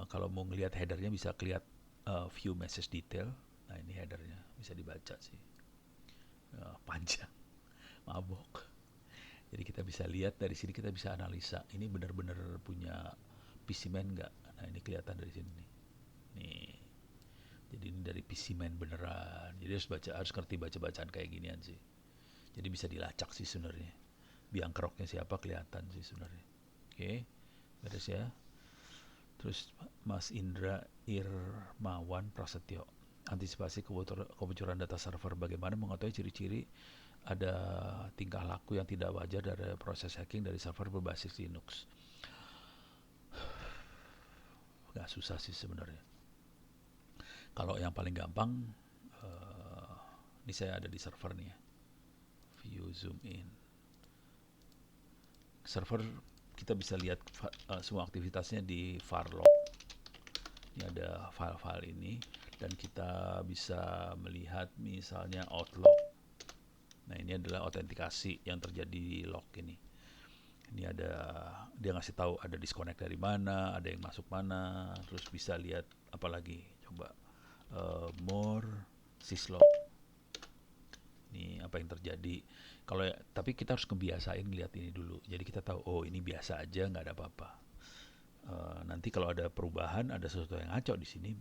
Speaker 1: Kalau mau ngelihat headernya bisa lihat view message detail. Nah ini headernya bisa dibaca sih. Panjang, mabok. Jadi kita bisa lihat dari sini, kita bisa analisa ini benar-benar punya PCman nggak. Nah ini kelihatan dari sini nih. Jadi ini dari PCman beneran. Jadi harus ngerti baca-bacaan kayak ginian sih. Jadi bisa dilacak sih sebenarnya. Biang keroknya siapa kelihatan sih sebenarnya. Oke, beres ya. Terus Mas Indra Irmawan Prasetyo, antisipasi kebocoran data server, bagaimana mengetahui ciri-ciri ada tingkah laku yang tidak wajar dari proses hacking dari server berbasis Linux. Gak susah sih sebenarnya. Kalau yang paling gampang, ini saya ada di server nih ya. View zoom in. Server kita bisa lihat semua aktivitasnya di var log. Ini ada file-file ini dan kita bisa melihat misalnya outlog. Nah ini adalah autentikasi yang terjadi di log ini. Ini ada, dia ngasih tahu ada disconnect dari mana, ada yang masuk mana, terus bisa lihat apalagi, coba more syslog. Ini apa yang terjadi. Kalau tapi kita harus kebiasain ngeliat ini dulu. Jadi kita tahu oh ini biasa aja, nggak ada apa-apa. Nanti kalau ada perubahan, ada sesuatu yang ngaco di sini,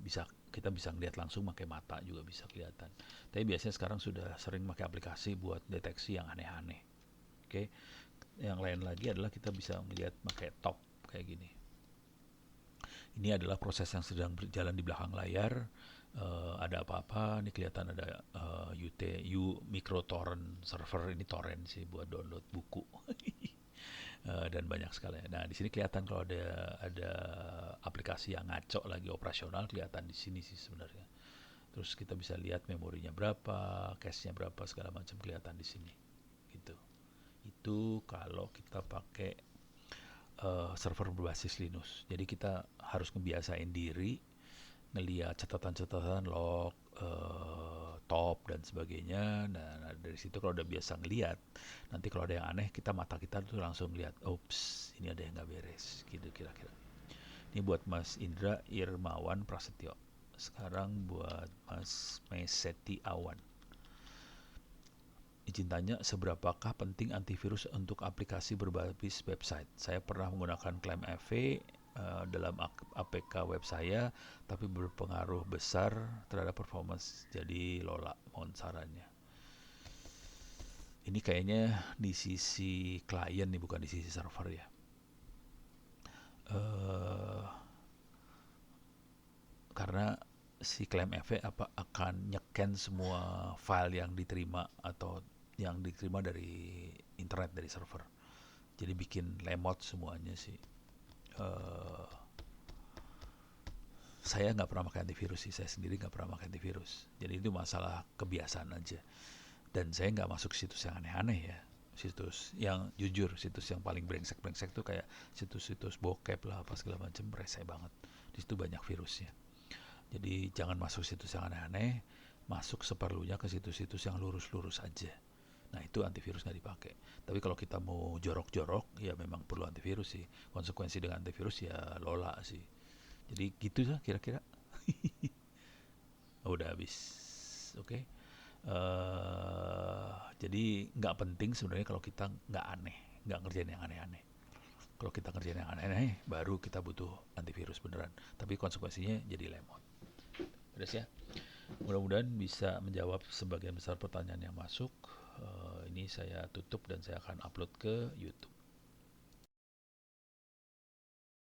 Speaker 1: kita bisa ngeliat langsung pakai mata juga bisa kelihatan. Tapi biasanya sekarang sudah sering pakai aplikasi buat deteksi yang aneh-aneh. Oke, yang lain lagi adalah kita bisa melihat pakai top kayak gini. Ini adalah proses yang sedang berjalan di belakang layar. Ada apa-apa, ini kelihatan ada UTU micro torrent server, ini torrent sih buat download buku. Dan banyak sekali. Nah, di sini kelihatan kalau ada aplikasi yang ngaco lagi operasional, kelihatan di sini sih sebenarnya. Terus kita bisa lihat memorinya berapa, cache-nya berapa, segala macam kelihatan di sini. Gitu. Itu kalau kita pakai server berbasis Linux. Jadi kita harus ngebiasain diri ngelihat catatan-catatan log, top dan sebagainya. Nah, dari situ kalau udah biasa ngelihat, nanti kalau ada yang aneh, mata kita tuh langsung lihat, oops, ini ada yang nggak beres, gitu kira-kira. Ini buat Mas Indra Irmawan Prasetyo. Sekarang buat Mas Meseti Awan. Izin tanya, seberapakah penting antivirus untuk aplikasi berbasis website? Saya pernah menggunakan ClaimFV dalam APK web saya, tapi berpengaruh besar terhadap performance. Jadi Lola, mohon sarannya. Ini kayaknya di sisi klien nih, bukan di sisi server ya. Karena si ClaimFV akan nyeken semua file yang diterima atau yang diterima dari internet, dari server. Jadi bikin lemot semuanya sih. Saya nggak pernah pakai antivirus sih, saya sendiri nggak pernah pakai antivirus. Jadi itu masalah kebiasaan aja. Dan saya nggak masuk situs yang aneh-aneh ya. Situs yang jujur, situs yang paling brengsek-brengsek tuh kayak situs-situs bokep lah, apa segala macam, rese banget. Di situ banyak virusnya. Jadi jangan masuk situs yang aneh-aneh, masuk seperlunya ke situs-situs yang lurus-lurus aja. Nah itu antivirus nggak dipakai. Tapi kalau kita mau jorok-jorok, ya memang perlu antivirus sih. Konsekuensi dengan antivirus ya Lola sih. Jadi gitu lah kira-kira. Udah habis. Oke. Jadi nggak penting sebenarnya kalau kita nggak aneh, nggak ngerjain yang aneh-aneh. Kalau kita ngerjain yang aneh-aneh, baru kita butuh antivirus beneran. Tapi konsekuensinya jadi lemot. Beres ya. Mudah-mudahan bisa menjawab sebagian besar pertanyaan yang masuk. Ini saya tutup dan saya akan upload ke YouTube.